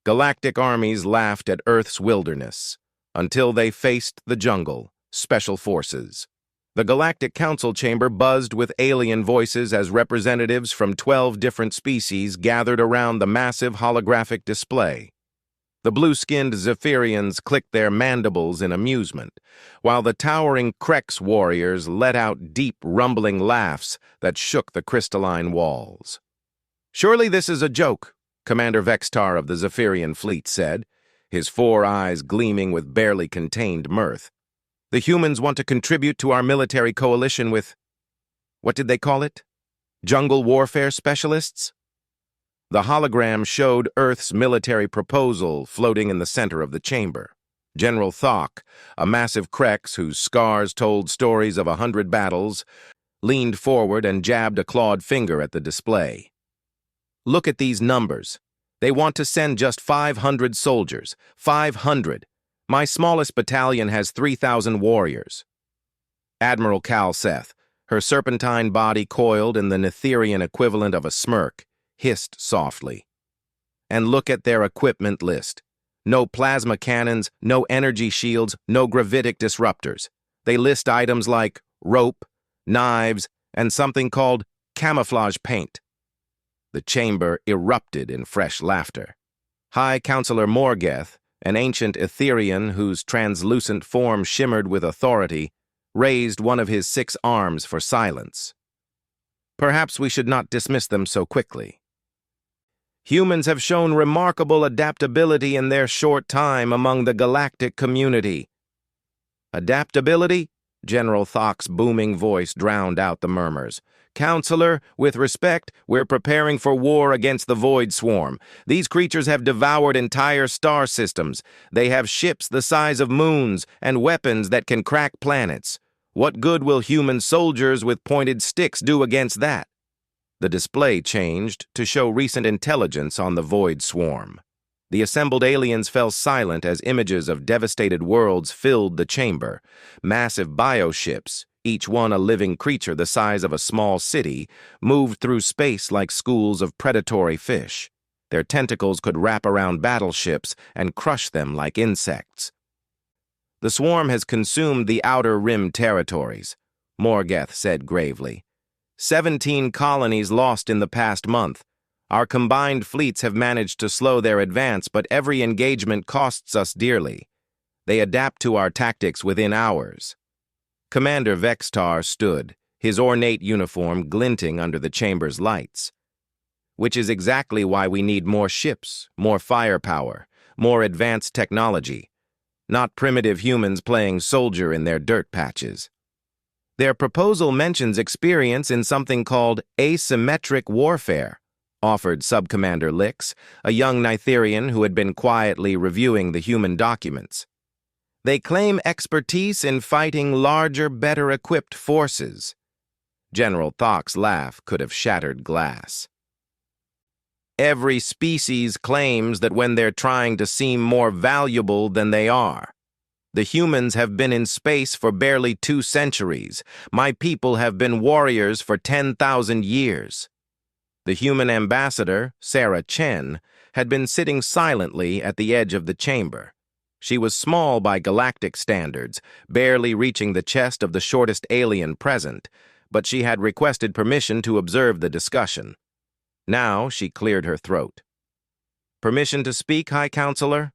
Galactic armies laughed at Earth's wilderness until they faced the jungle, special forces. The Galactic Council chamber buzzed with alien voices as representatives from 12 different species gathered around the massive holographic display. The blue-skinned Zephyrians clicked their mandibles in amusement, while the towering Krex warriors let out deep, rumbling laughs that shook the crystalline walls. "Surely this is a joke," Commander Vextar of the Zephyrian fleet said, his 4 eyes gleaming with barely contained mirth. "The humans want to contribute to our military coalition with, what did they call it? Jungle warfare specialists?" The hologram showed Earth's military proposal floating in the center of the chamber. General Thok, a massive Krex whose scars told stories of 100 battles, leaned forward and jabbed a clawed finger at the display. "Look at these numbers. They want to send just 500 soldiers. 500. My smallest battalion has 3,000 warriors." Admiral Cal Seth, her serpentine body coiled in the Netherian equivalent of a smirk, hissed softly. "And look at their equipment list. No plasma cannons, no energy shields, no gravitic disruptors. They list items like rope, knives, and something called camouflage paint." The chamber erupted in fresh laughter. High Counselor Morgeth, an ancient Etherian whose translucent form shimmered with authority, raised one of his 6 arms for silence. "Perhaps we should not dismiss them so quickly. Humans have shown remarkable adaptability in their short time among the galactic community." "Adaptability?" General Thok's booming voice drowned out the murmurs. "Counselor, with respect, we're preparing for war against the Void Swarm. These creatures have devoured entire star systems. They have ships the size of moons and weapons that can crack planets. What good will human soldiers with pointed sticks do against that?" The display changed to show recent intelligence on the Void Swarm. The assembled aliens fell silent as images of devastated worlds filled the chamber. Massive bioships, each one a living creature the size of a small city, moved through space like schools of predatory fish. Their tentacles could wrap around battleships and crush them like insects. "The swarm has consumed the outer rim territories," Morgeth said gravely. 17 colonies lost in the past month. Our combined fleets have managed to slow their advance, but every engagement costs us dearly. They adapt to our tactics within hours." Commander Vextar stood, his ornate uniform glinting under the chamber's lights. "Which is exactly why we need more ships, more firepower, more advanced technology, not primitive humans playing soldier in their dirt patches." "Their proposal mentions experience in something called asymmetric warfare," offered Subcommander Lix, a young Nitherian who had been quietly reviewing the human documents. "They claim expertise in fighting larger, better-equipped forces." General Thok's laugh could have shattered glass. "Every species claims that when they're trying to seem more valuable than they are. The humans have been in space for barely 2 centuries. My people have been warriors for 10,000 years." The human ambassador, Sarah Chen, had been sitting silently at the edge of the chamber. She was small by galactic standards, barely reaching the chest of the shortest alien present, but she had requested permission to observe the discussion. Now she cleared her throat. "Permission to speak, High Counselor?"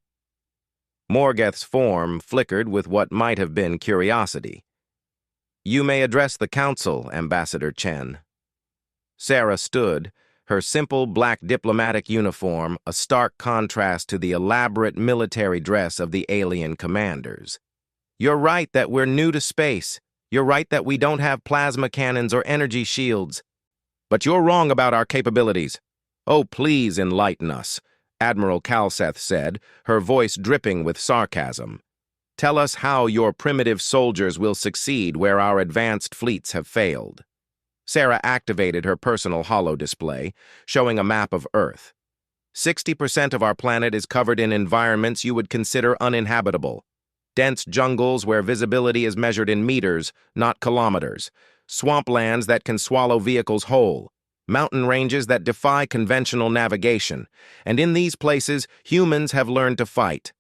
Morgeth's form flickered with what might have been curiosity. "You may address the council, Ambassador Chen." Sarah stood, her simple black diplomatic uniform a stark contrast to the elaborate military dress of the alien commanders. "You're right that we're new to space. You're right that we don't have plasma cannons or energy shields. But you're wrong about our capabilities. Oh, please enlighten us," Admiral Kalseth said, her voice dripping with sarcasm. "Tell us how your primitive soldiers will succeed where our advanced fleets have failed." Sarah activated her personal holo display, showing a map of Earth. 60% of our planet is covered in environments you would consider uninhabitable. Dense jungles where visibility is measured in meters, not kilometers. Swamplands that can swallow vehicles whole. mountain ranges that defy conventional navigation, and in these places, humans have learned to fight.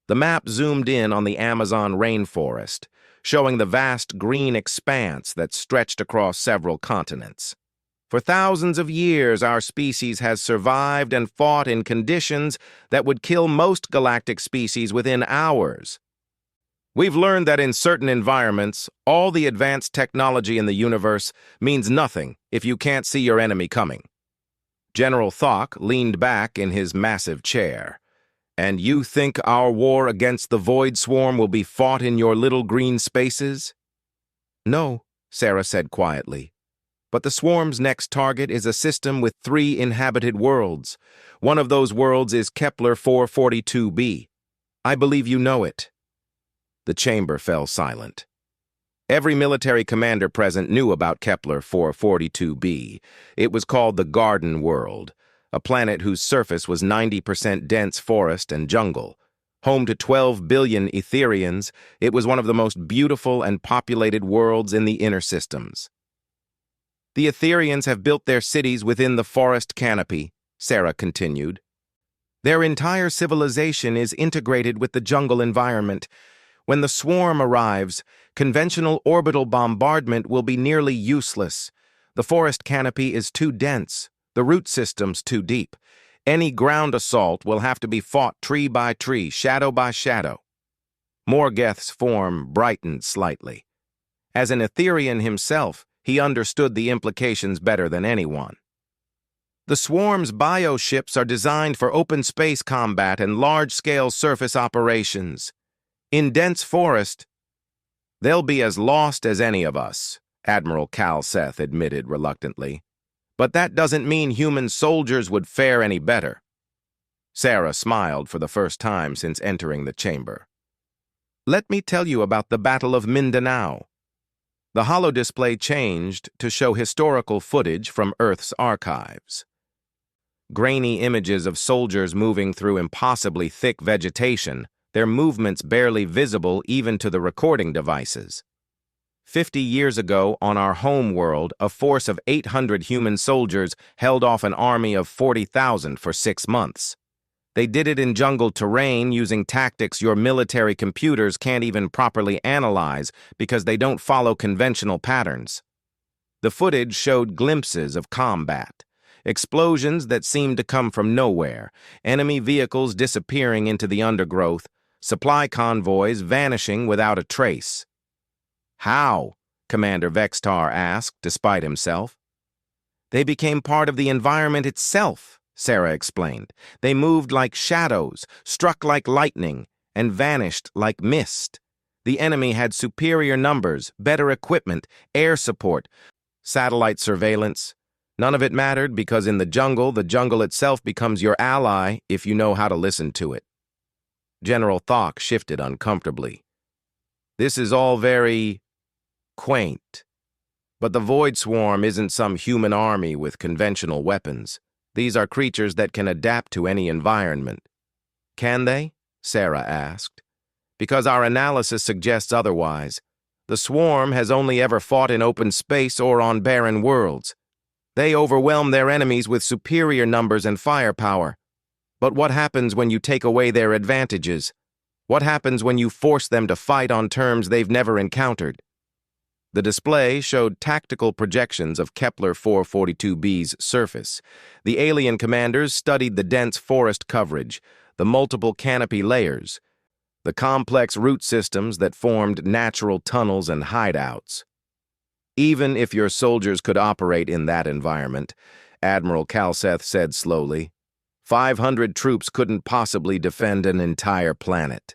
The map zoomed in on the Amazon rainforest, showing the vast green expanse that stretched across several continents. For thousands of years, our species has survived and fought in conditions that would kill most galactic species within hours. We've learned that in certain environments, all the advanced technology in the universe means nothing if you can't see your enemy coming. General Thok leaned back in his massive chair. And you think our war against the Void Swarm will be fought in your little green spaces? No, Sarah said quietly. But the Swarm's next target is a system with 3 inhabited worlds. One of those worlds is Kepler 442b. I believe you know it. The chamber fell silent. Every military commander present knew about Kepler 442b. It was called the Garden World, a planet whose surface was 90% dense forest and jungle. Home to 12 billion Etherians, it was one of the most beautiful and populated worlds in the inner systems. The Etherians have built their cities within the forest canopy, Sarah continued. Their entire civilization is integrated with the jungle environment. When the swarm arrives, conventional orbital bombardment will be nearly useless. The forest canopy is too dense, the root system's too deep. Any ground assault will have to be fought tree by tree, shadow by shadow. Morgeth's form brightened slightly. As an Etherian himself, he understood the implications better than anyone. The swarm's bioships are designed for open space combat and large-scale surface operations. In dense forest, they'll be as lost as any of us, Admiral Kalseth admitted reluctantly. But that doesn't mean human soldiers would fare any better. Sarah smiled for the first time since entering the chamber. Let me tell you about the Battle of Mindanao. The holodisplay changed to show historical footage from Earth's archives. Grainy images of soldiers moving through impossibly thick vegetation, their movements barely visible even to the recording devices. 50 years ago, on our home world, a force of 800 human soldiers held off an army of 40,000 for 6 months. They did it in jungle terrain using tactics your military computers can't even properly analyze because they don't follow conventional patterns. The footage showed glimpses of combat, explosions that seemed to come from nowhere, enemy vehicles disappearing into the undergrowth, supply convoys vanishing without a trace. How? Commander Vextar asked, despite himself. They became part of the environment itself, Sarah explained. They moved like shadows, struck like lightning, and vanished like mist. The enemy had superior numbers, better equipment, air support, satellite surveillance. None of it mattered because in the jungle itself becomes your ally if you know how to listen to it. General Thok shifted uncomfortably. This is all very quaint. But the Void Swarm isn't some human army with conventional weapons. These are creatures that can adapt to any environment. Can they? Sarah asked. Because our analysis suggests otherwise. The Swarm has only ever fought in open space or on barren worlds. They overwhelm their enemies with superior numbers and firepower. But what happens when you take away their advantages? What happens when you force them to fight on terms they've never encountered? The display showed tactical projections of Kepler 442b's surface. The alien commanders studied the dense forest coverage, the multiple canopy layers, the complex root systems that formed natural tunnels and hideouts. Even if your soldiers could operate in that environment, Admiral Kalseth said slowly, 500 troops couldn't possibly defend an entire planet.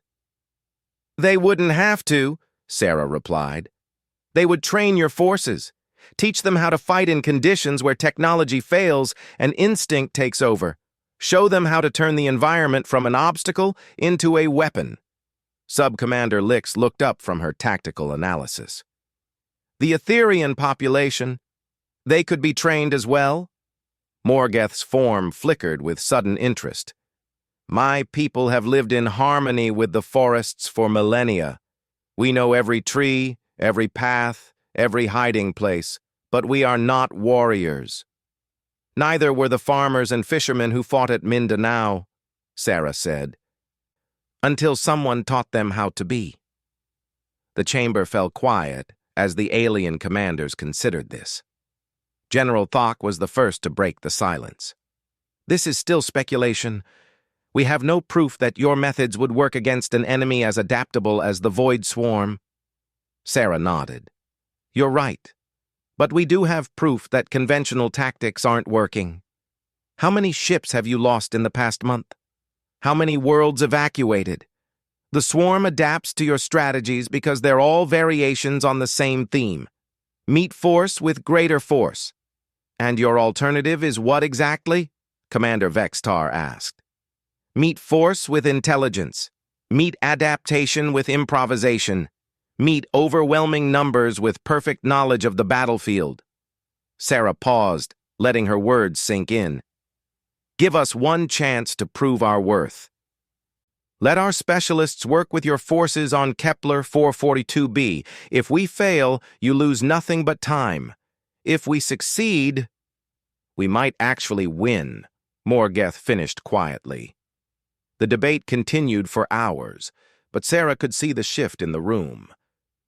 They wouldn't have to, Sarah replied. They would train your forces, teach them how to fight in conditions where technology fails and instinct takes over, show them how to turn the environment from an obstacle into a weapon. Sub-Commander Lix looked up from her tactical analysis. The Etherian population, they could be trained as well? Morgeth's form flickered with sudden interest. My people have lived in harmony with the forests for millennia. We know every tree, every path, every hiding place, but we are not warriors. Neither were the farmers and fishermen who fought at Mindanao, Sarah said, until someone taught them how to be. The chamber fell quiet as the alien commanders considered this. General Thok was the first to break the silence. This is still speculation. We have no proof that your methods would work against an enemy as adaptable as the Void Swarm. Sarah nodded. You're right. But we do have proof that conventional tactics aren't working. How many ships have you lost in the past month? How many worlds evacuated? The swarm adapts to your strategies because they're all variations on the same theme. Meet force with greater force. And your alternative is what exactly? Commander Vextar asked. Meet force with intelligence. Meet adaptation with improvisation. Meet overwhelming numbers with perfect knowledge of the battlefield. Sarah paused, letting her words sink in. Give us one chance to prove our worth. Let our specialists work with your forces on Kepler 442b. If we fail, you lose nothing but time. If we succeed, we might actually win, Morgeth finished quietly. The debate continued for hours, but Sarah could see the shift in the room.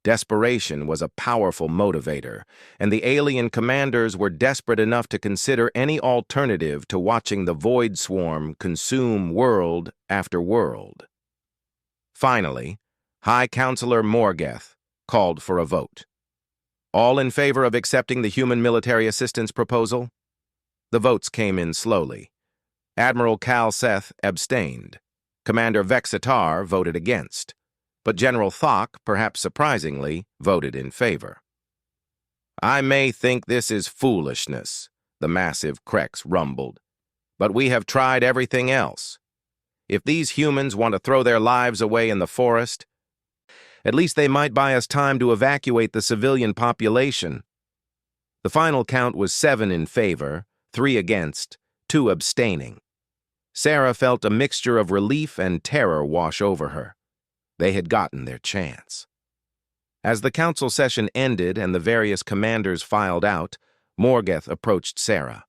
Desperation was a powerful motivator, and the alien commanders were desperate enough to consider any alternative to watching the Void Swarm consume world after world. Finally, High Counselor Morgeth called for a vote. All in favor of accepting the human military assistance proposal? The votes came in slowly. Admiral Cal Seth abstained. Commander Vexitar voted against. But General Thok, perhaps surprisingly, voted in favor. I may think this is foolishness, the massive Krex rumbled, but we have tried everything else. If these humans want to throw their lives away in the forest, at least they might buy us time to evacuate the civilian population. The final count was 7 in favor, 3 against, 2 abstaining. Sarah felt a mixture of relief and terror wash over her. They had gotten their chance. As the council session ended and the various commanders filed out, Morgeth approached Sarah.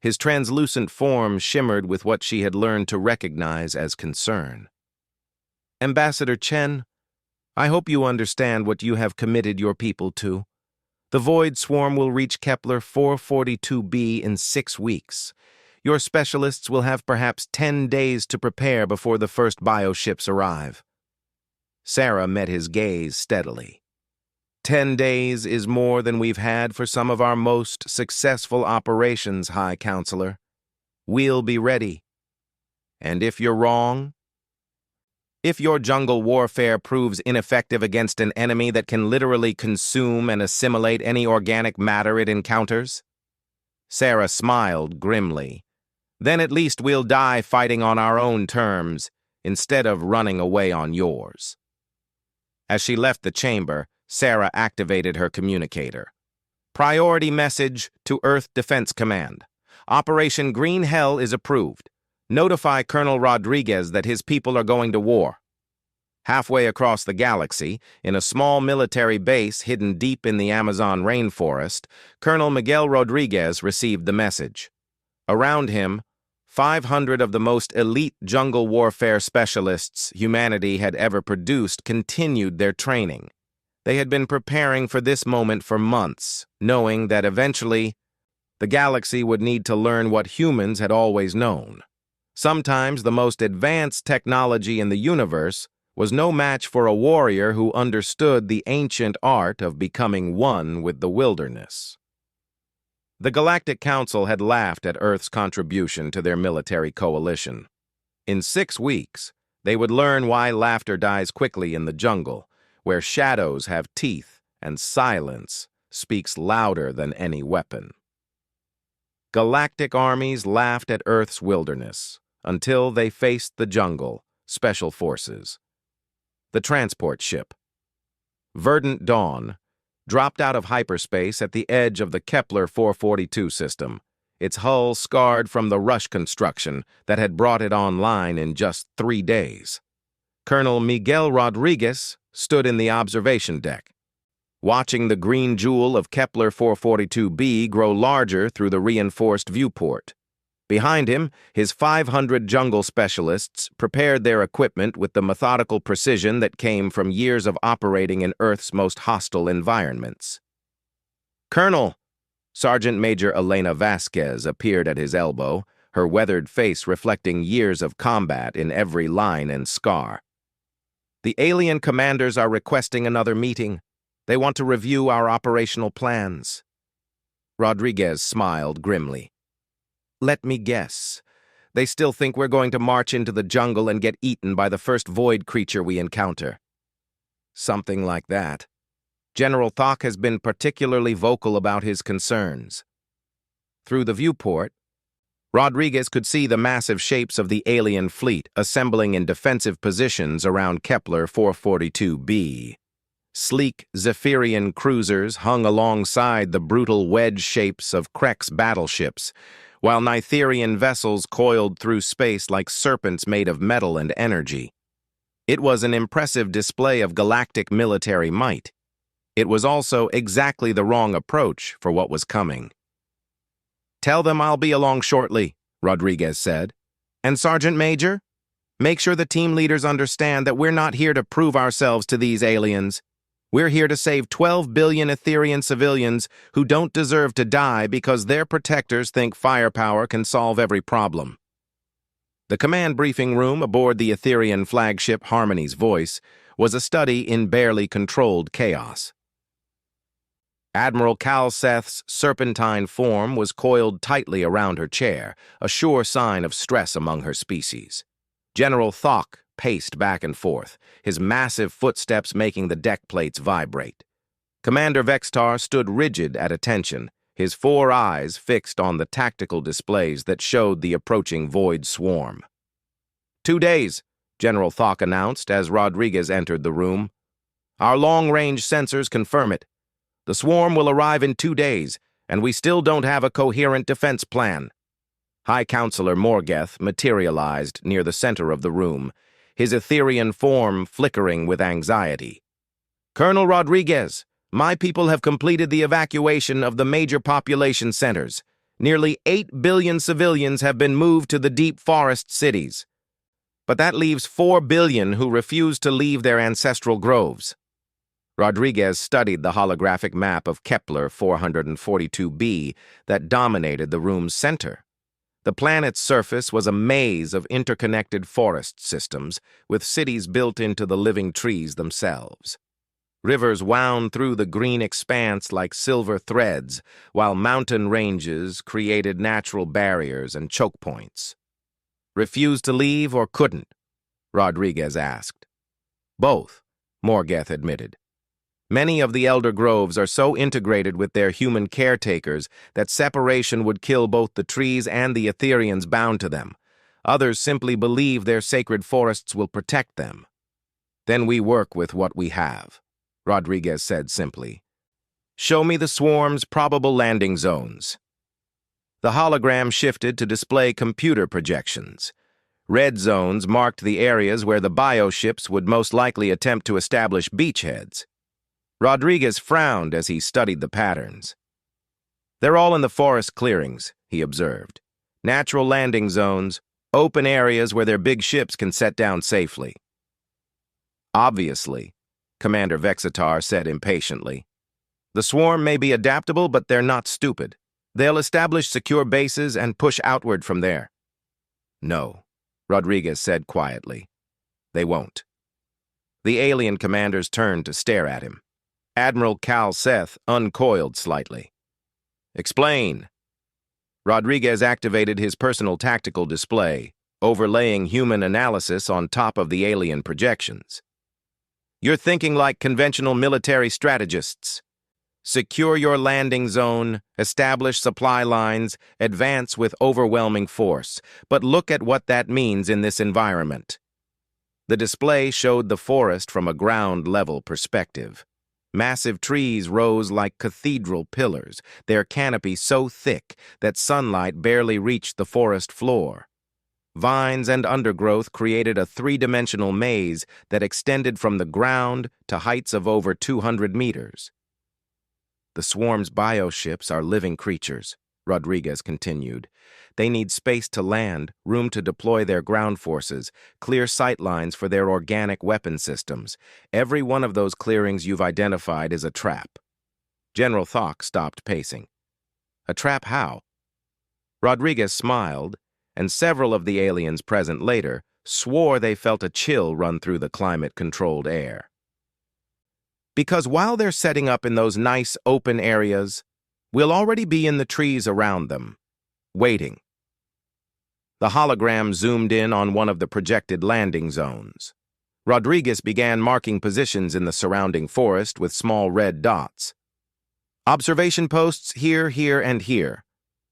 His translucent form shimmered with what she had learned to recognize as concern. Ambassador Chen, I hope you understand what you have committed your people to. The Void Swarm will reach Kepler 442b in 6 weeks. Your specialists will have perhaps 10 days to prepare before the first bioships arrive. Sarah met his gaze steadily. 10 days is more than we've had for some of our most successful operations, High Counselor. We'll be ready. And if you're wrong? If your jungle warfare proves ineffective against an enemy that can literally consume and assimilate any organic matter it encounters? Sarah smiled grimly. Then at least we'll die fighting on our own terms, instead of running away on yours. As she left the chamber, Sarah activated her communicator. Priority message to Earth Defense Command. Operation Green Hell is approved. Notify Colonel Rodriguez that his people are going to war. Halfway across the galaxy, in a small military base hidden deep in the Amazon rainforest, Colonel Miguel Rodriguez received the message. Around him, 500 of the most elite jungle warfare specialists humanity had ever produced continued their training. They had been preparing for this moment for months, knowing that eventually the galaxy would need to learn what humans had always known. Sometimes the most advanced technology in the universe was no match for a warrior who understood the ancient art of becoming one with the wilderness. The Galactic Council had laughed at Earth's contribution to their military coalition. In 6 weeks, they would learn why laughter dies quickly in the jungle, where shadows have teeth and silence speaks louder than any weapon. Galactic armies laughed at Earth's wilderness until they faced the jungle, special forces. The transport ship, Verdant Dawn, dropped out of hyperspace at the edge of the Kepler 442 system, its hull scarred from the rush construction that had brought it online in just 3 days. Colonel Miguel Rodriguez stood in the observation deck. watching the green jewel of Kepler 442b grow larger through the reinforced viewport. Behind him, his 500 jungle specialists prepared their equipment with the methodical precision that came from years of operating in Earth's most hostile environments. "Colonel!" Sergeant Major Elena Vasquez appeared at his elbow, her weathered face reflecting years of combat in every line and scar. "The alien commanders are requesting another meeting. They want to review our operational plans." Rodriguez smiled grimly. "Let me guess. They still think we're going to march into the jungle and get eaten by the first void creature we encounter." "Something like that. General Thok has been particularly vocal about his concerns." Through the viewport, Rodriguez could see the massive shapes of the alien fleet assembling in defensive positions around Kepler 442b. Sleek Zephyrian cruisers hung alongside the brutal wedge shapes of Krek's battleships, while Nitherian vessels coiled through space like serpents made of metal and energy. It was an impressive display of galactic military might. It was also exactly the wrong approach for what was coming. "Tell them I'll be along shortly," Rodriguez said. "And Sergeant Major, make sure the team leaders understand that we're not here to prove ourselves to these aliens. We're here to save 12 billion Etherian civilians who don't deserve to die because their protectors think firepower can solve every problem." The command briefing room aboard the Etherian flagship Harmony's Voice was a study in barely controlled chaos. Admiral Calseth's serpentine form was coiled tightly around her chair, a sure sign of stress among her species. General Thok paced back and forth, his massive footsteps making the deck plates vibrate. Commander Vextar stood rigid at attention, his 4 eyes fixed on the tactical displays that showed the approaching void swarm. 2 days, General Thok announced as Rodriguez entered the room. "Our long-range sensors confirm it. The swarm will arrive in 2 days, and we still don't have a coherent defense plan." High Counselor Morgeth materialized near the center of the room, his Etherian form flickering with anxiety. "Colonel Rodriguez, my people have completed the evacuation of the major population centers. Nearly 8 billion civilians have been moved to the deep forest cities. But that leaves 4 billion who refuse to leave their ancestral groves." Rodriguez studied the holographic map of Kepler 442b that dominated the room's center. The planet's surface was a maze of interconnected forest systems, with cities built into the living trees themselves. Rivers wound through the green expanse like silver threads, while mountain ranges created natural barriers and choke points. "Refused to leave or couldn't?" Rodriguez asked. "Both," Morgeth admitted. "Many of the elder groves are so integrated with their human caretakers that separation would kill both the trees and the Etherians bound to them. Others simply believe their sacred forests will protect them." "Then we work with what we have," Rodriguez said simply. "Show me the swarm's probable landing zones." The hologram shifted to display computer projections. Red zones marked the areas where the bioships would most likely attempt to establish beachheads. Rodriguez frowned as he studied the patterns. "They're all in the forest clearings," he observed. "Natural landing zones, open areas where their big ships can set down safely." "Obviously," Commander Vexitar said impatiently. "The swarm may be adaptable, but they're not stupid. They'll establish secure bases and push outward from there." "No," Rodriguez said quietly. "They won't." The alien commanders turned to stare at him. Admiral Calseth uncoiled slightly. "Explain." Rodriguez activated his personal tactical display, overlaying human analysis on top of the alien projections. "You're thinking like conventional military strategists. Secure your landing zone, establish supply lines, advance with overwhelming force. But look at what that means in this environment." The display showed the forest from a ground-level perspective. Massive trees rose like cathedral pillars, their canopy so thick that sunlight barely reached the forest floor. Vines and undergrowth created a 3-dimensional maze that extended from the ground to heights of over 200 meters. The swarm's bioships are living creatures, Rodriguez continued. They need space to land, room to deploy their ground forces, clear sight lines for their organic weapon systems. Every one of those clearings you've identified is a trap. General Thok stopped pacing. A trap how? Rodriguez smiled, and several of the aliens present later swore they felt a chill run through the climate-controlled air. Because while they're setting up in those nice open areas, we'll already be in the trees around them, waiting. The hologram zoomed in on one of the projected landing zones. Rodriguez began marking positions in the surrounding forest with small red dots. Observation posts here, here, and here.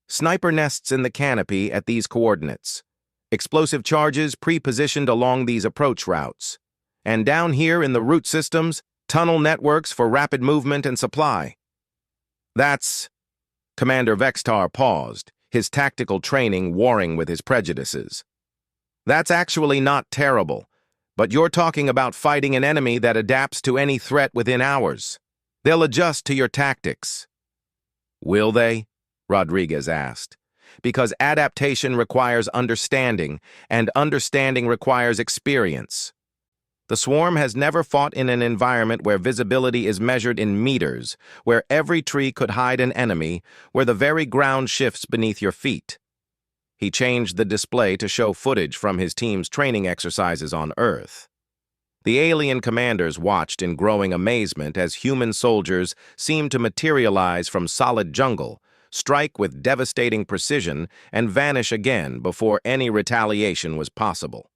Sniper nests in the canopy at these coordinates. Explosive charges pre-positioned along these approach routes. And down here in the root systems, tunnel networks for rapid movement and supply. That's... Commander Vextar paused, his tactical training warring with his prejudices. That's actually not terrible, but you're talking about fighting an enemy that adapts to any threat within hours. They'll adjust to your tactics. Will they? Rodriguez asked. Because adaptation requires understanding, and understanding requires experience. The swarm has never fought in an environment where visibility is measured in meters, where every tree could hide an enemy, where the very ground shifts beneath your feet. He changed the display to show footage from his team's training exercises on Earth. The alien commanders watched in growing amazement as human soldiers seemed to materialize from solid jungle, strike with devastating precision, and vanish again before any retaliation was possible.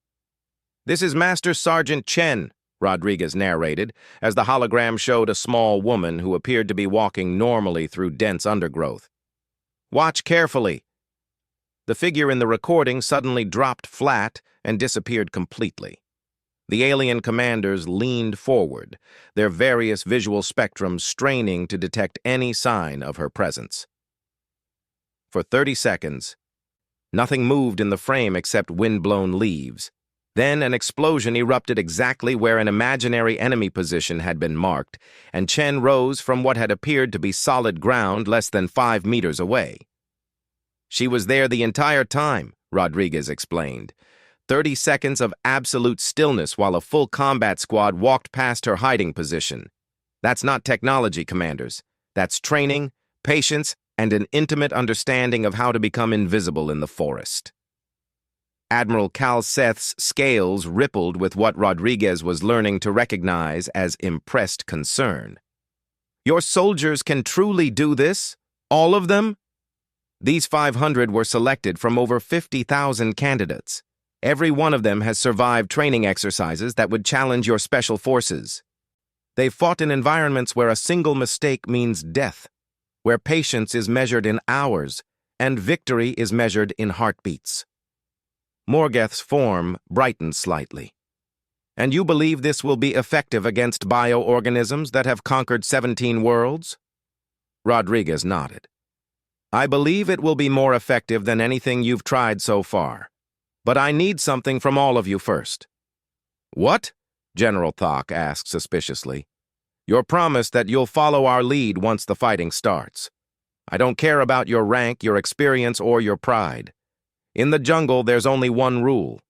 "This is Master Sergeant Chen," Rodriguez narrated, as the hologram showed a small woman who appeared to be walking normally through dense undergrowth. "Watch carefully." The figure in the recording suddenly dropped flat and disappeared completely. The alien commanders leaned forward, their various visual spectrums straining to detect any sign of her presence. For 30 seconds, nothing moved in the frame except wind-blown leaves. Then an explosion erupted exactly where an imaginary enemy position had been marked, and Chen rose from what had appeared to be solid ground less than 5 meters away. "She was there the entire time," Rodriguez explained. 30 seconds of absolute stillness while a full combat squad walked past her hiding position. That's not technology, commanders. That's training, patience, and an intimate understanding of how to become invisible in the forest. Admiral Cal Seth's scales rippled with what Rodriguez was learning to recognize as impressed concern. "Your soldiers can truly do this? All of them?" These 500 were selected from over 50,000 candidates. Every one of them has survived training exercises that would challenge your special forces. They've fought in environments where a single mistake means death, where patience is measured in hours, and victory is measured in heartbeats. Morgeth's form brightened slightly. "And you believe this will be effective against bioorganisms that have conquered 17 worlds?" Rodriguez nodded. "I believe it will be more effective than anything you've tried so far. But I need something from all of you first." "What?" General Thok asked suspiciously. "Your promise that you'll follow our lead once the fighting starts. I don't care about your rank, your experience, or your pride. In the jungle, there's only one rule.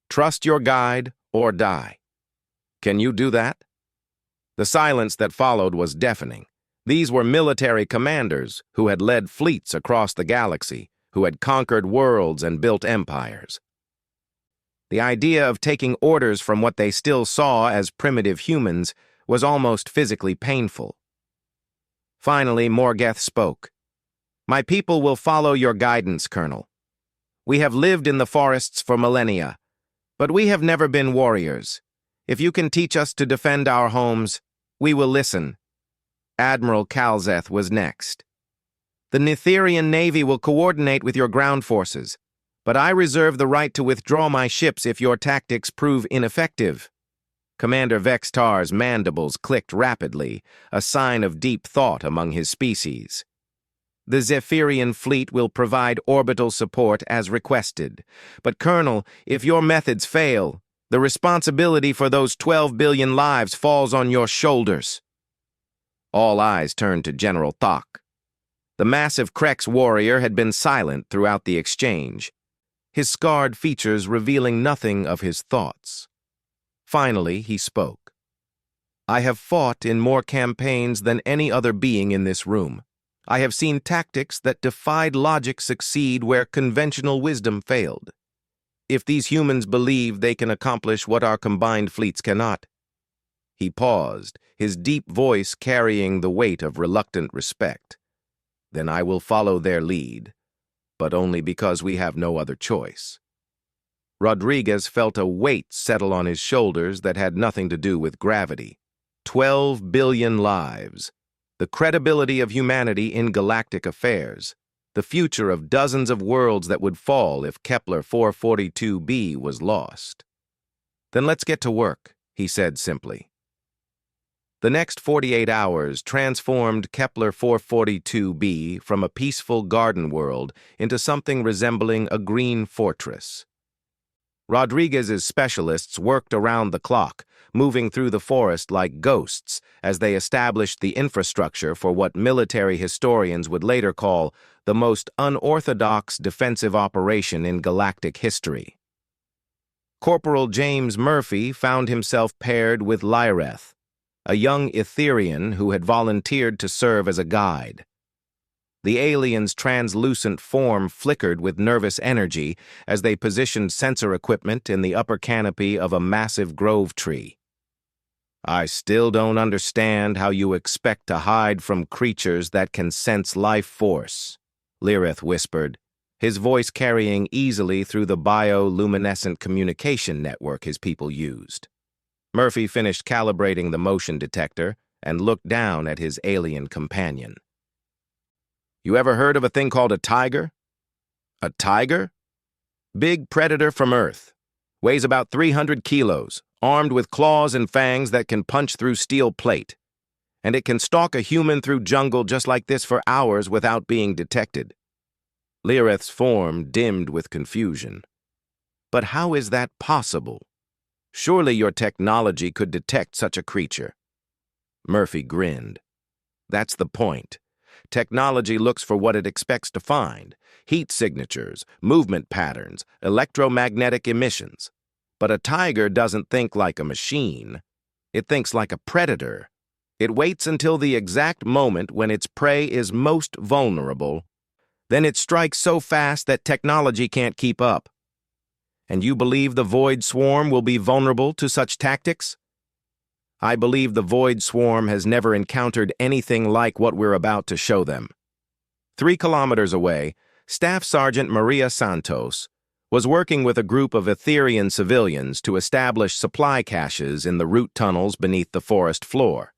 Trust your guide or die. Can you do that?" The silence that followed was deafening. These were military commanders who had led fleets across the galaxy, who had conquered worlds and built empires. The idea of taking orders from what they still saw as primitive humans was almost physically painful. Finally, Morgeth spoke. "My people will follow your guidance, Colonel. We have lived in the forests for millennia, but we have never been warriors. If you can teach us to defend our homes, we will listen." Admiral Calzeth was next. "The Nitherian Navy will coordinate with your ground forces, but I reserve the right to withdraw my ships if your tactics prove ineffective." Commander Vextar's mandibles clicked rapidly, a sign of deep thought among his species. "The Zephyrian fleet will provide orbital support as requested. But, Colonel, if your methods fail, the responsibility for those 12 billion lives falls on your shoulders." All eyes turned to General Thok. The massive Krex warrior had been silent throughout the exchange, his scarred features revealing nothing of his thoughts. Finally, he spoke. I have fought in more campaigns than any other being in this room. I have seen tactics that defied logic succeed where conventional wisdom failed. If these humans believe they can accomplish what our combined fleets cannot. He paused, his deep voice carrying the weight of reluctant respect. Then I will follow their lead, but only because we have no other choice. Rodriguez felt a weight settle on his shoulders that had nothing to do with gravity. 12 billion lives, the credibility of humanity in galactic affairs, the future of dozens of worlds that would fall if Kepler 442b was lost. Then let's get to work, he said simply. The next 48 hours transformed Kepler 442b from a peaceful garden world into something resembling a green fortress. Rodriguez's specialists worked around the clock, moving through the forest like ghosts as they established the infrastructure for what military historians would later call the most unorthodox defensive operation in galactic history. Corporal James Murphy found himself paired with Lyreth, a young Etherian who had volunteered to serve as a guide. The alien's translucent form flickered with nervous energy as they positioned sensor equipment in the upper canopy of a massive grove tree. I still don't understand how you expect to hide from creatures that can sense life force, Lyrith whispered, his voice carrying easily through the bioluminescent communication network his people used. Murphy finished calibrating the motion detector and looked down at his alien companion. You ever heard of a thing called a tiger? A tiger? Big predator from Earth. Weighs about 300 kilos, armed with claws and fangs that can punch through steel plate. And it can stalk a human through jungle just like this for hours without being detected. Lyrith's form dimmed with confusion. But how is that possible? Surely your technology could detect such a creature. Murphy grinned. That's the point. Technology looks for what it expects to find: heat signatures, movement patterns, electromagnetic emissions. But a tiger doesn't think like a machine. It thinks like a predator. It waits until the exact moment when its prey is most vulnerable. Then it strikes so fast that technology can't keep up. And you believe the Void Swarm will be vulnerable to such tactics? I believe the Void Swarm has never encountered anything like what we're about to show them. 3 kilometers away, Staff Sergeant Maria Santos was working with a group of Etherian civilians to establish supply caches in the root tunnels beneath the forest floor.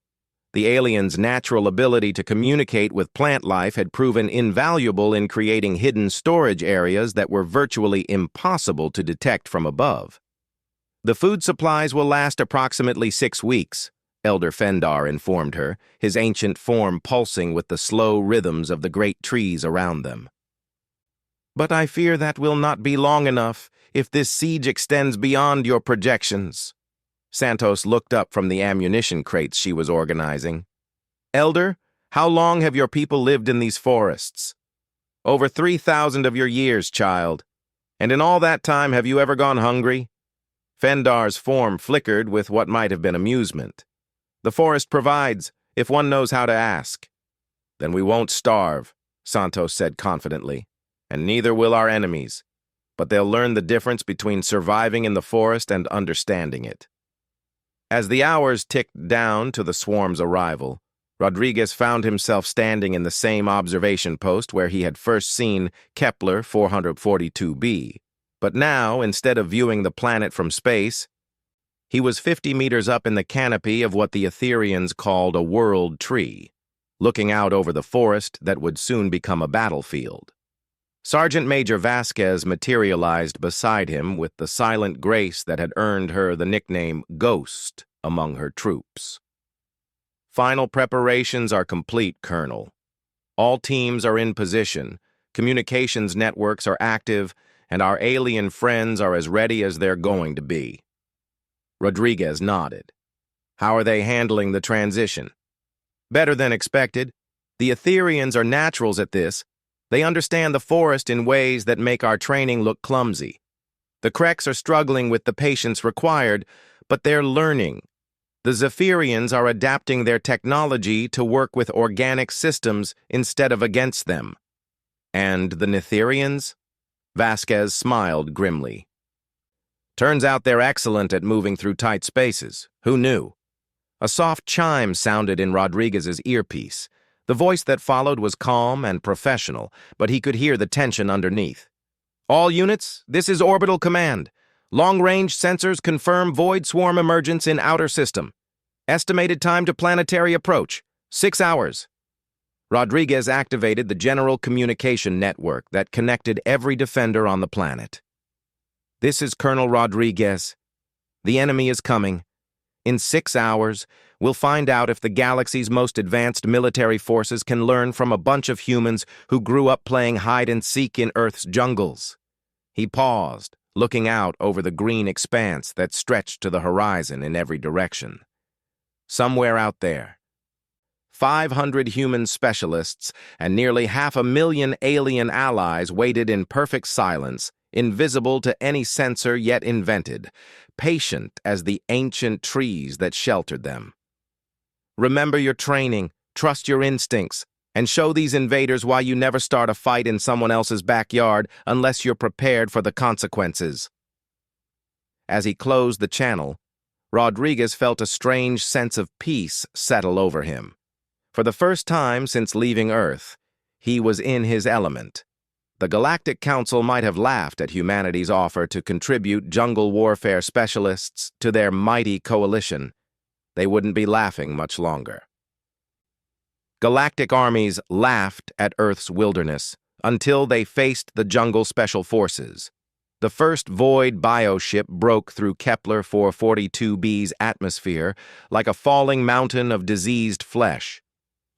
The aliens' natural ability to communicate with plant life had proven invaluable in creating hidden storage areas that were virtually impossible to detect from above. The food supplies will last approximately 6 weeks, Elder Fendar informed her, his ancient form pulsing with the slow rhythms of the great trees around them. But I fear that will not be long enough if this siege extends beyond your projections. Santos looked up from the ammunition crates she was organizing. Elder, how long have your people lived in these forests? Over 3,000 of your years, child. And in all that time, have you ever gone hungry? Fendar's form flickered with what might have been amusement. The forest provides, if one knows how to ask. Then we won't starve, Santos said confidently, and neither will our enemies. But they'll learn the difference between surviving in the forest and understanding it. As the hours ticked down to the swarm's arrival, Rodriguez found himself standing in the same observation post where he had first seen Kepler 442b. But now, instead of viewing the planet from space, he was 50 meters up in the canopy of what the Etherians called a world tree, looking out over the forest that would soon become a battlefield. Sergeant Major Vasquez materialized beside him with the silent grace that had earned her the nickname Ghost among her troops. Final preparations are complete, Colonel. All teams are in position, communications networks are active, and our alien friends are as ready as they're going to be. Rodriguez nodded. How are they handling the transition? Better than expected. The Etherians are naturals at this. They understand the forest in ways that make our training look clumsy. The Kreks are struggling with the patience required, but they're learning. The Zephyrians are adapting their technology to work with organic systems instead of against them. And the Netherians? Vasquez smiled grimly. Turns out they're excellent at moving through tight spaces. Who knew? A soft chime sounded in Rodriguez's earpiece. The voice that followed was calm and professional, but he could hear the tension underneath. All units, this is Orbital Command. Long-range sensors confirm void swarm emergence in outer system. Estimated time to planetary approach, 6 hours. Rodriguez activated the general communication network that connected every defender on the planet. This is Colonel Rodriguez. The enemy is coming. In 6 hours, we'll find out if the galaxy's most advanced military forces can learn from a bunch of humans who grew up playing hide-and-seek in Earth's jungles. He paused, looking out over the green expanse that stretched to the horizon in every direction. Somewhere out there, 500 human specialists and nearly 500,000 alien allies waited in perfect silence, invisible to any sensor yet invented, patient as the ancient trees that sheltered them. Remember your training, trust your instincts, and show these invaders why you never start a fight in someone else's backyard unless you're prepared for the consequences. As he closed the channel, Rodriguez felt a strange sense of peace settle over him. For the first time since leaving Earth, he was in his element. The Galactic Council might have laughed at humanity's offer to contribute jungle warfare specialists to their mighty coalition. They wouldn't be laughing much longer. Galactic armies laughed at Earth's wilderness until they faced the jungle special forces. The first Void bioship broke through Kepler 442b's atmosphere like a falling mountain of diseased flesh.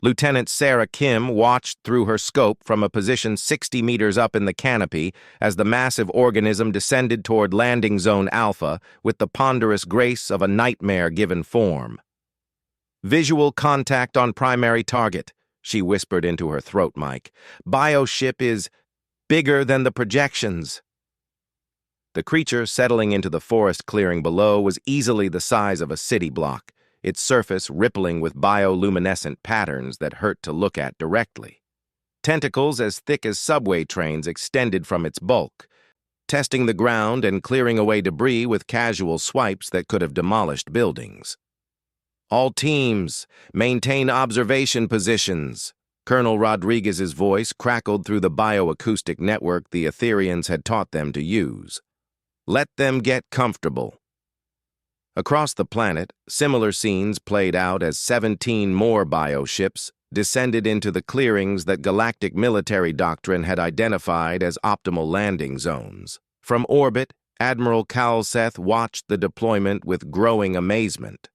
Lieutenant Sarah Kim watched through her scope from a position 60 meters up in the canopy as the massive organism descended toward Landing Zone Alpha with the ponderous grace of a nightmare-given form. "Visual contact on primary target," she whispered into her throat mic. "Bioship is bigger than the projections." The creature settling into the forest clearing below was easily the size of a city block, its surface rippling with bioluminescent patterns that hurt to look at directly. Tentacles as thick as subway trains extended from its bulk, testing the ground and clearing away debris with casual swipes that could have demolished buildings. "All teams, maintain observation positions." Colonel Rodriguez's voice crackled through the bioacoustic network the Etherians had taught them to use. "Let them get comfortable." Across the planet, similar scenes played out as 17 more bioships descended into the clearings that galactic military doctrine had identified as optimal landing zones. From orbit, Admiral Kalseth watched the deployment with growing amazement.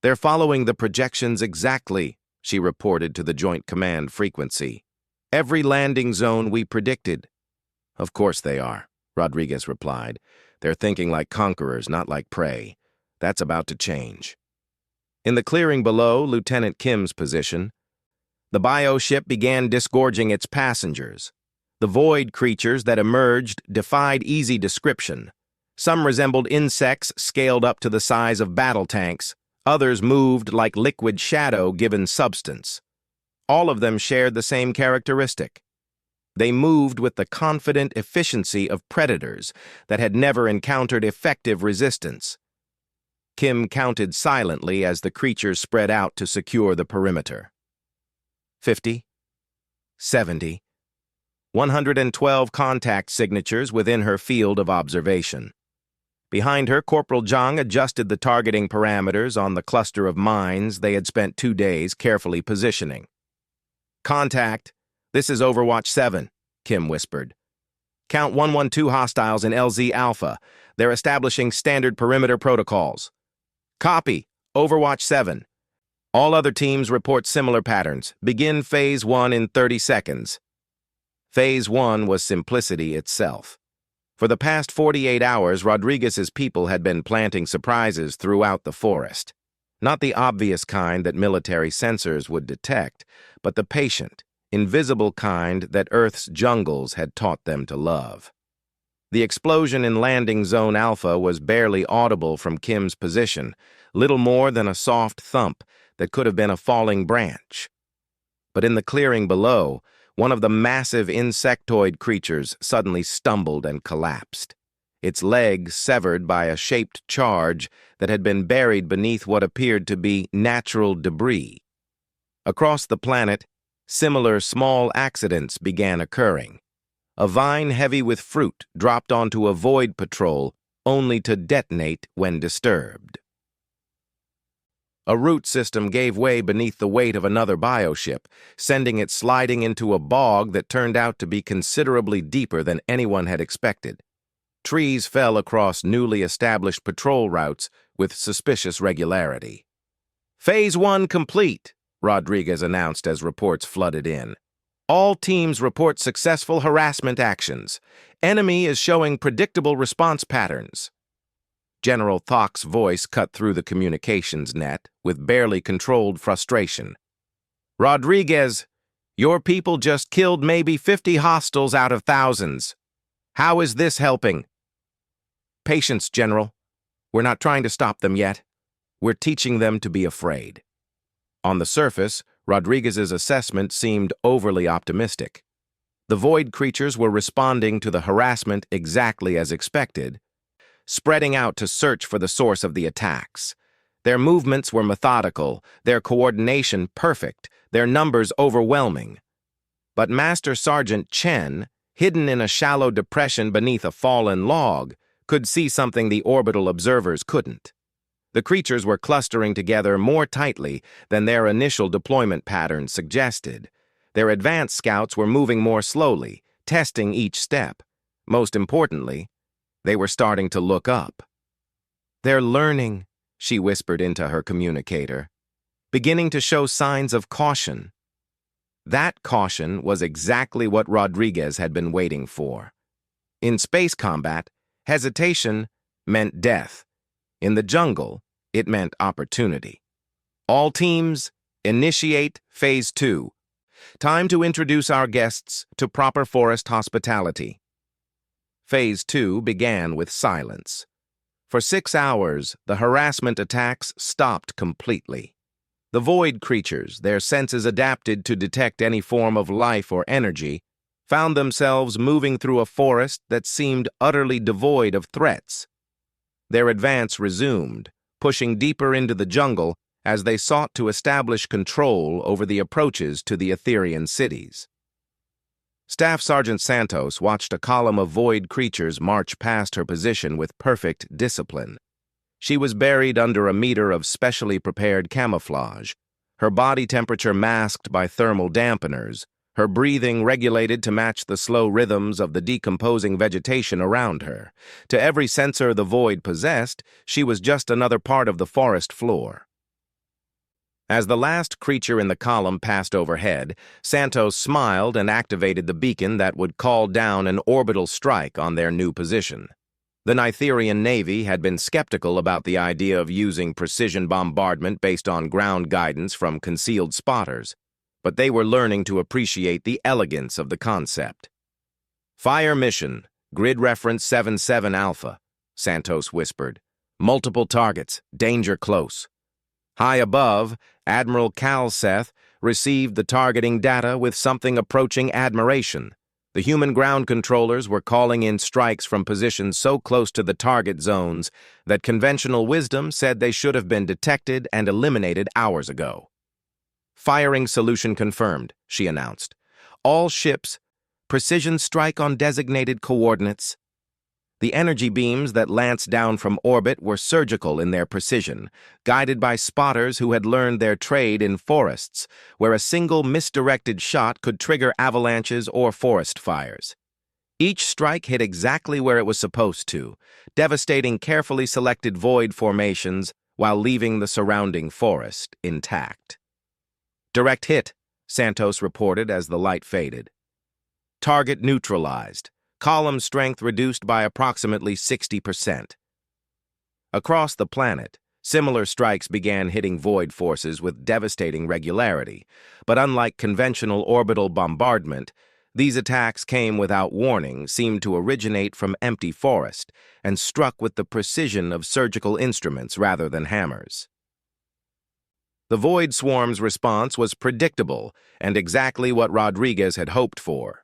"They're following the projections exactly," she reported to the Joint Command frequency. "Every landing zone we predicted." "Of course they are," Rodriguez replied. "They're thinking like conquerors, not like prey. That's about to change." In the clearing below Lieutenant Kim's position, the bioship began disgorging its passengers. The void creatures that emerged defied easy description. Some resembled insects scaled up to the size of battle tanks. Others moved like liquid shadow given substance. All of them shared the same characteristic. They moved with the confident efficiency of predators that had never encountered effective resistance. Kim counted silently as the creatures spread out to secure the perimeter. 50, 70, 112 contact signatures within her field of observation. Behind her, Corporal Zhang adjusted the targeting parameters on the cluster of mines they had spent 2 days carefully positioning. "Contact. This is Overwatch 7, Kim whispered. "Count 112 hostiles in LZ Alpha. They're establishing standard perimeter protocols." "Copy. Overwatch 7. All other teams report similar patterns. Begin Phase 1 in 30 seconds. Phase 1 was simplicity itself. For the past 48 hours, Rodriguez's people had been planting surprises throughout the forest. Not the obvious kind that military sensors would detect, but the patient, invisible kind that Earth's jungles had taught them to love. The explosion in Landing Zone Alpha was barely audible from Kim's position, little more than a soft thump that could have been a falling branch. But in the clearing below, one of the massive insectoid creatures suddenly stumbled and collapsed, its legs severed by a shaped charge that had been buried beneath what appeared to be natural debris. Across the planet, similar small accidents began occurring. A vine heavy with fruit dropped onto a void patrol only to detonate when disturbed. A root system gave way beneath the weight of another bioship, sending it sliding into a bog that turned out to be considerably deeper than anyone had expected. Trees fell across newly established patrol routes with suspicious regularity. Phase 1 complete, Rodriguez announced as reports flooded in. All teams report successful harassment actions. Enemy is showing predictable response patterns. General Thock's voice cut through the communications net with barely controlled frustration. Rodriguez, your people just killed maybe 50 hostiles out of thousands. How is this helping? Patience, General. We're not trying to stop them yet. We're teaching them to be afraid. On the surface, Rodriguez's assessment seemed overly optimistic. The void creatures were responding to the harassment exactly as expected, spreading out to search for the source of the attacks. Their movements were methodical, their coordination perfect, their numbers overwhelming. But Master Sergeant Chen, hidden in a shallow depression beneath a fallen log, could see something the orbital observers couldn't. The creatures were clustering together more tightly than their initial deployment patterns suggested. Their advanced scouts were moving more slowly, testing each step. Most importantly, they were starting to look up. They're learning, she whispered into her communicator, beginning to show signs of caution. That caution was exactly what Rodriguez had been waiting for. In space combat, hesitation meant death. In the jungle, it meant opportunity. All teams, initiate Phase 2. Time to introduce our guests to proper forest hospitality. Phase 2 began with silence. For 6 hours, the harassment attacks stopped completely. The void creatures, their senses adapted to detect any form of life or energy, found themselves moving through a forest that seemed utterly devoid of threats. Their advance resumed, pushing deeper into the jungle as they sought to establish control over the approaches to the Etherian cities. Staff Sergeant Santos watched a column of void creatures march past her position with perfect discipline. She was buried under a meter of specially prepared camouflage, her body temperature masked by thermal dampeners, her breathing regulated to match the slow rhythms of the decomposing vegetation around her. To every sensor the void possessed, she was just another part of the forest floor. As the last creature in the column passed overhead, Santos smiled and activated the beacon that would call down an orbital strike on their new position. The Nitherian Navy had been skeptical about the idea of using precision bombardment based on ground guidance from concealed spotters, but they were learning to appreciate the elegance of the concept. Fire mission, grid reference 77 Alpha, Santos whispered. Multiple targets, danger close. High above, Admiral Calseth received the targeting data with something approaching admiration. The human ground controllers were calling in strikes from positions so close to the target zones that conventional wisdom said they should have been detected and eliminated hours ago. Firing solution confirmed, she announced. All ships, precision strike on designated coordinates. The energy beams that lanced down from orbit were surgical in their precision, guided by spotters who had learned their trade in forests, where a single misdirected shot could trigger avalanches or forest fires. Each strike hit exactly where it was supposed to, devastating carefully selected void formations while leaving the surrounding forest intact. Direct hit, Santos reported as the light faded. Target neutralized. Column strength reduced by approximately 60%. Across the planet, Similar strikes began hitting Void forces with devastating regularity, but unlike conventional orbital bombardment, these attacks came without warning, seemed to originate from empty forest, and struck with the precision of surgical instruments rather than hammers. The Void Swarm's response was predictable and exactly what Rodriguez had hoped for.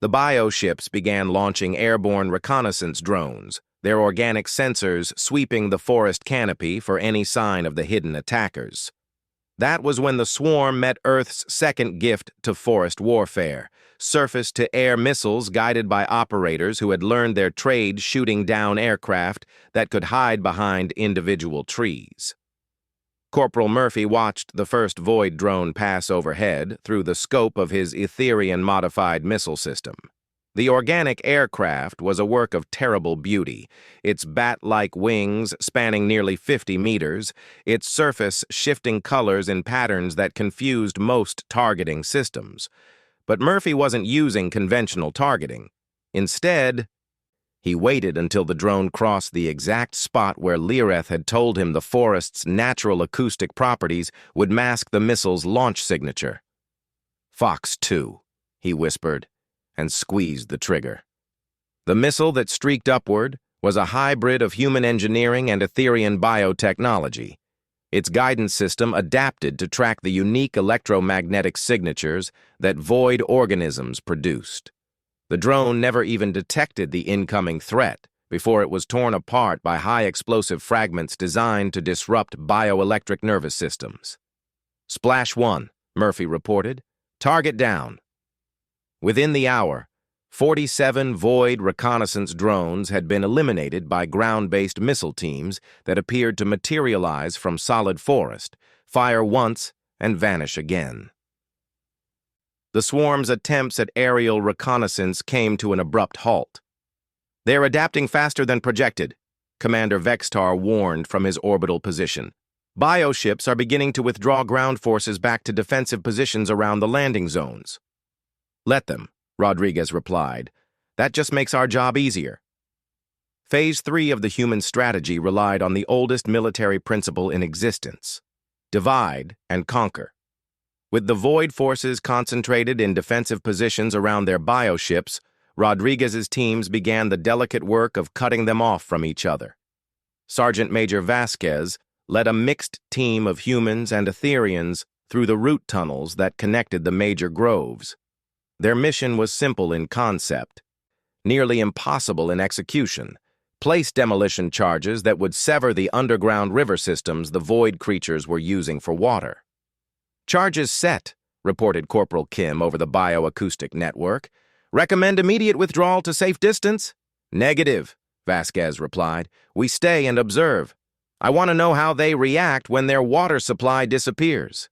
The bioships began launching airborne reconnaissance drones, their organic sensors sweeping the forest canopy for any sign of the hidden attackers. That was when the swarm met Earth's second gift to forest warfare, surface-to-air missiles guided by operators who had learned their trade shooting down aircraft that could hide behind individual trees. Corporal Murphy watched the first Void drone pass overhead through the scope of his Etherian-modified missile system. The organic aircraft was a work of terrible beauty, its bat-like wings spanning nearly 50 meters, its surface shifting colors in patterns that confused most targeting systems. But Murphy wasn't using conventional targeting. Instead, he waited until the drone crossed the exact spot where Lireth had told him the forest's natural acoustic properties would mask the missile's launch signature. "Fox 2, he whispered, and squeezed the trigger. The missile that streaked upward was a hybrid of human engineering and Etherian biotechnology. Its guidance system adapted to track the unique electromagnetic signatures that Void organisms produced. The drone never even detected the incoming threat before it was torn apart by high-explosive fragments designed to disrupt bioelectric nervous systems. "Splash 1, Murphy reported. "Target down." Within the hour, 47 Void reconnaissance drones had been eliminated by ground-based missile teams that appeared to materialize from solid forest, fire once, and vanish again. The swarm's attempts at aerial reconnaissance came to an abrupt halt. "They're adapting faster than projected," Commander Vextar warned from his orbital position. "Bioships are beginning to withdraw ground forces back to defensive positions around the landing zones." "Let them," Rodriguez replied. "That just makes our job easier." Phase 3 of the human strategy relied on the oldest military principle in existence: divide and conquer. With the Void forces concentrated in defensive positions around their bioships, Rodriguez's teams began the delicate work of cutting them off from each other. Sergeant Major Vasquez led a mixed team of humans and Etherians through the root tunnels that connected the major groves. Their mission was simple in concept, nearly impossible in execution: place demolition charges that would sever the underground river systems the Void creatures were using for water. "Charges set," reported Corporal Kim over the bioacoustic network. "Recommend immediate withdrawal to safe distance?" "Negative," Vasquez replied. "We stay and observe. I want to know how they react when their water supply disappears."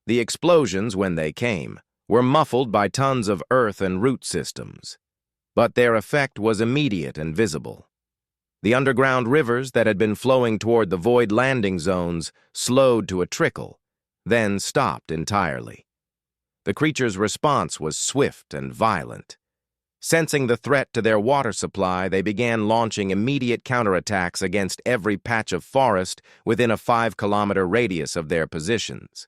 The explosions, when they came, were muffled by tons of earth and root systems, but their effect was immediate and visible. The underground rivers that had been flowing toward the Void landing zones slowed to a trickle, then stopped entirely. The creature's response was swift and violent. Sensing the threat to their water supply, they began launching immediate counterattacks against every patch of forest within a 5-kilometer radius of their positions,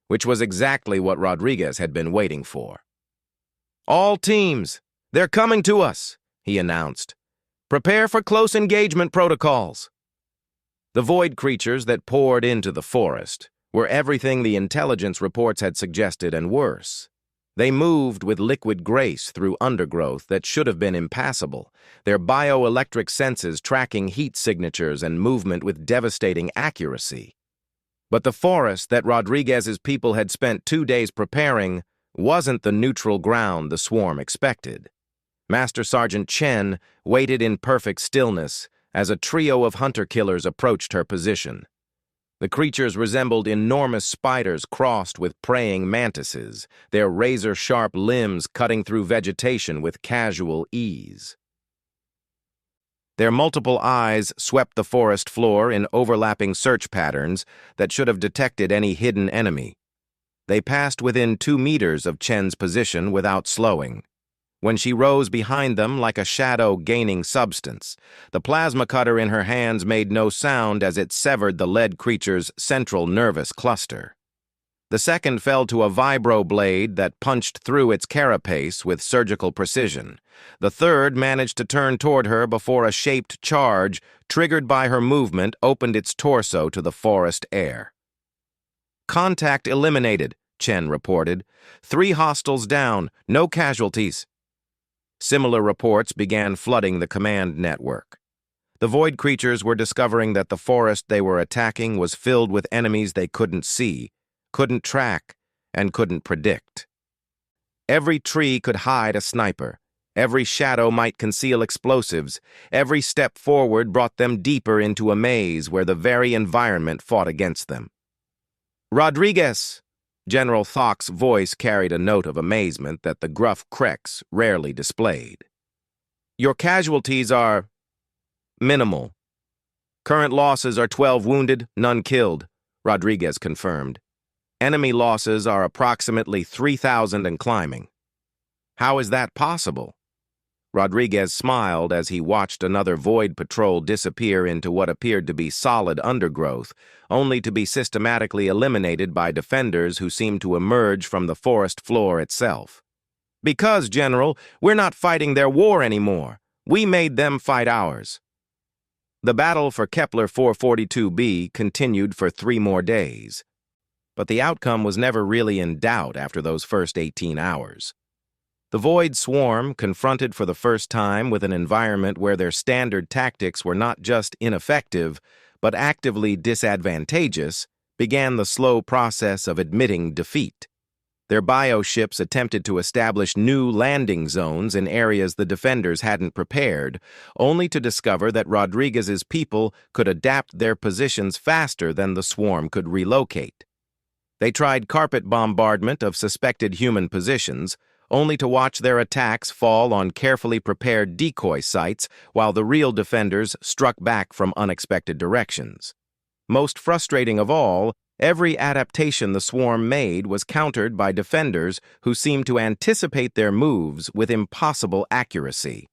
which was exactly what Rodriguez had been waiting for. "All teams, they're coming to us," he announced. "Prepare for close engagement protocols." The Void creatures that poured into the forest were everything the intelligence reports had suggested and worse. They moved with liquid grace through undergrowth that should have been impassable, their bioelectric senses tracking heat signatures and movement with devastating accuracy. But the forest that Rodriguez's people had spent 2 days preparing wasn't the neutral ground the swarm expected. Master Sergeant Chen waited in perfect stillness as a trio of hunter-killers approached her position. The creatures resembled enormous spiders crossed with praying mantises, their razor-sharp limbs cutting through vegetation with casual ease. Their multiple eyes swept the forest floor in overlapping search patterns that should have detected any hidden enemy. They passed within 2 meters of Chen's position without slowing. When she rose behind them like a shadow gaining substance, the plasma cutter in her hands made no sound as it severed the lead creature's central nervous cluster. The second fell to a vibro blade that punched through its carapace with surgical precision. The third managed to turn toward her before a shaped charge, triggered by her movement, opened its torso to the forest air. "Contact eliminated," Chen reported. 3 hostiles down, no casualties. Similar reports began flooding the command network. The void creatures were discovering that the forest they were attacking was filled with enemies they couldn't see, couldn't track, and couldn't predict. Every tree could hide a sniper. Every shadow might conceal explosives. Every step forward brought them deeper into a maze where the very environment fought against them. "Rodriguez!" General Thock's voice carried a note of amazement that the gruff Krex rarely displayed. "Your casualties are minimal. Current losses are 12 wounded, none killed," Rodriguez confirmed. "Enemy losses are approximately 3,000 and climbing." "How is that possible?" Rodriguez smiled as he watched another void patrol disappear into what appeared to be solid undergrowth, only to be systematically eliminated by defenders who seemed to emerge from the forest floor itself. "Because, General, we're not fighting their war anymore. We made them fight ours." The battle for Kepler 442b continued for 3 more days. But the outcome was never really in doubt after those first 18 hours. The Void Swarm, confronted for the first time with an environment where their standard tactics were not just ineffective, but actively disadvantageous, began the slow process of admitting defeat. Their bioships attempted to establish new landing zones in areas the defenders hadn't prepared, only to discover that Rodriguez's people could adapt their positions faster than the swarm could relocate. They tried carpet bombardment of suspected human positions, only to watch their attacks fall on carefully prepared decoy sites while the real defenders struck back from unexpected directions. Most frustrating of all, every adaptation the swarm made was countered by defenders who seemed to anticipate their moves with impossible accuracy.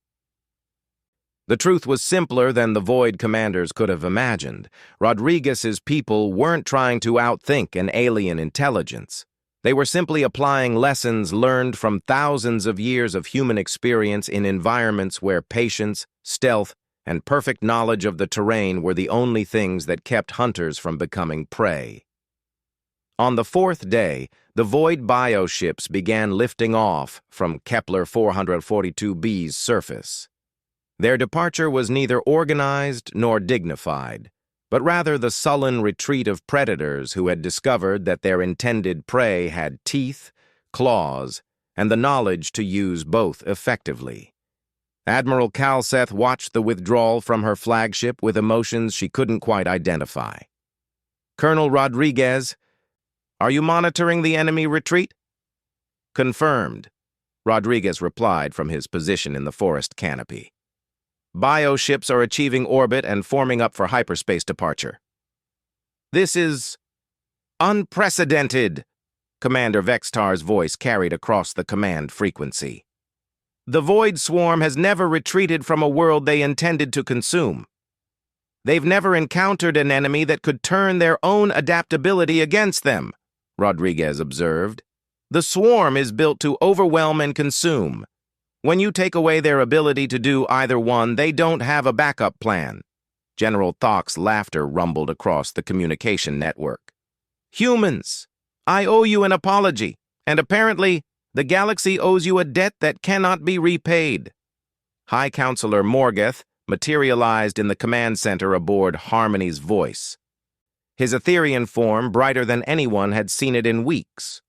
The truth was simpler than the Void commanders could have imagined. Rodriguez's people weren't trying to outthink an alien intelligence. They were simply applying lessons learned from thousands of years of human experience in environments where patience, stealth, and perfect knowledge of the terrain were the only things that kept hunters from becoming prey. On the 4th day, the Void bioships began lifting off from Kepler 442b's surface. Their departure was neither organized nor dignified, but rather the sullen retreat of predators who had discovered that their intended prey had teeth, claws, and the knowledge to use both effectively. Admiral Calseth watched the withdrawal from her flagship with emotions she couldn't quite identify. "Colonel Rodriguez, are you monitoring the enemy retreat?" "Confirmed," Rodriguez replied from his position in the forest canopy. "Bioships are achieving orbit and forming up for hyperspace departure." "This is unprecedented," Commander Vextar's voice carried across the command frequency. "The Void Swarm has never retreated from a world they intended to consume. They've never encountered an enemy that could turn their own adaptability against them," Rodriguez observed. "The Swarm is built to overwhelm and consume. When you take away their ability to do either one, they don't have a backup plan." General Thock's laughter rumbled across the communication network. "Humans, I owe you an apology, and apparently the galaxy owes you a debt that cannot be repaid." High Counselor Morgeth materialized in the command center aboard Harmony's voice. His Etherean form brighter than anyone had seen it in weeks.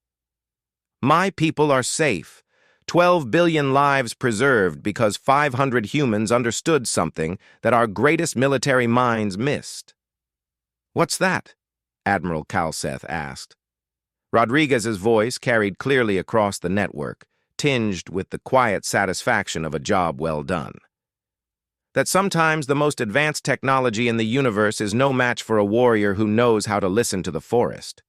"My people are safe. 12 billion lives preserved because 500 humans understood something that our greatest military minds missed." "What's that?" Admiral Calseth asked. Rodriguez's voice carried clearly across the network, tinged with the quiet satisfaction of a job well done. "That sometimes the most advanced technology in the universe is no match for a warrior who knows how to listen to the forest."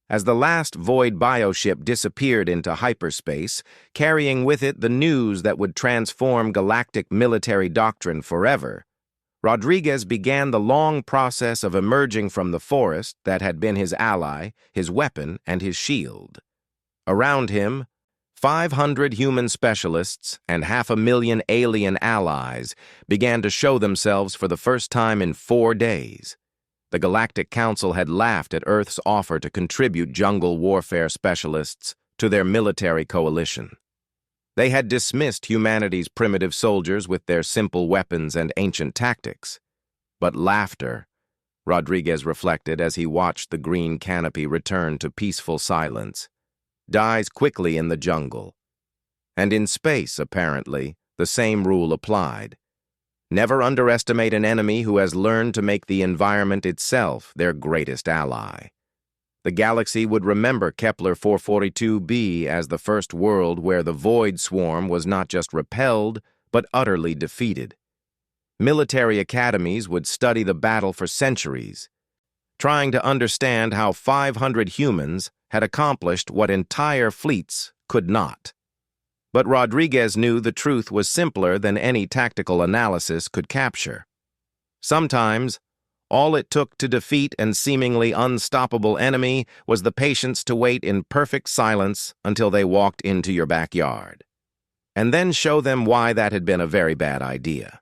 As the last void bioship disappeared into hyperspace, carrying with it the news that would transform galactic military doctrine forever, Rodriguez began the long process of emerging from the forest that had been his ally, his weapon, and his shield. Around him, 500 human specialists and 500,000 alien allies began to show themselves for the first time in 4 days. The Galactic Council had laughed at Earth's offer to contribute jungle warfare specialists to their military coalition. They had dismissed humanity's primitive soldiers with their simple weapons and ancient tactics. But laughter, Rodriguez reflected as he watched the green canopy return to peaceful silence, dies quickly in the jungle. And in space, apparently, the same rule applied. Never underestimate an enemy who has learned to make the environment itself their greatest ally. The galaxy would remember Kepler 442b as the first world where the Void Swarm was not just repelled, but utterly defeated. Military academies would study the battle for centuries, trying to understand how 500 humans had accomplished what entire fleets could not. But Rodriguez knew the truth was simpler than any tactical analysis could capture. Sometimes, all it took to defeat an seemingly unstoppable enemy was the patience to wait in perfect silence until they walked into your backyard, and then show them why that had been a very bad idea.